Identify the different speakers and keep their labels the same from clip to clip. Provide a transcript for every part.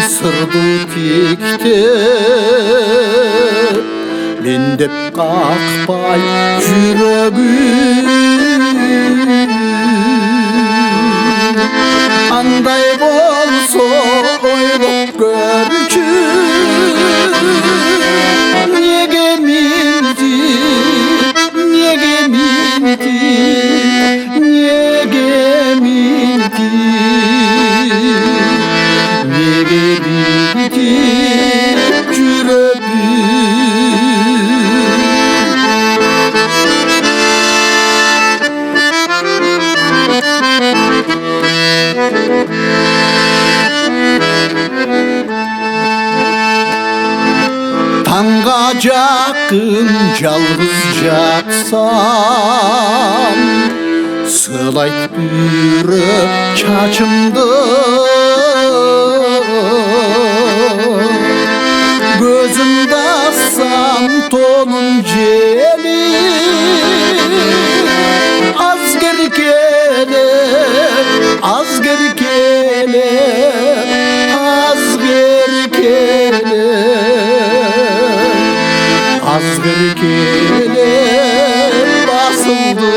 Speaker 1: сырды текте мен деп қақпай жүрегім андай болса ойлап көрчү неге минди неге минди неге минди неге минди жүрегим Tаңға жақын жалғыз жатсам сылайт бүріп чачымды көзімді ассам тонын жели аз керкеле аз керкеле аз керкеле az kerkele basıldı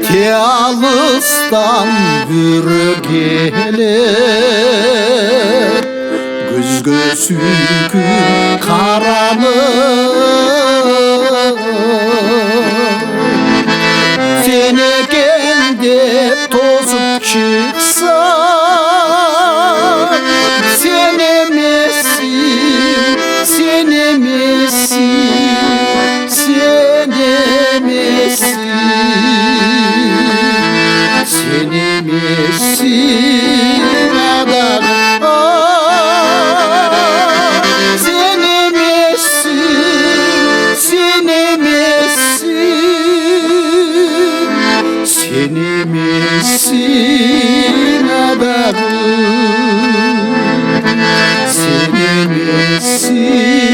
Speaker 1: Te alıstan bürü gelir Gözgö süykü karanır Seni kendip tozup çıksa Sen emesin, sen emesin, sen emesin Sen emesin adam Sen emesin, sen emesin Sen emesin adamım Sen emesin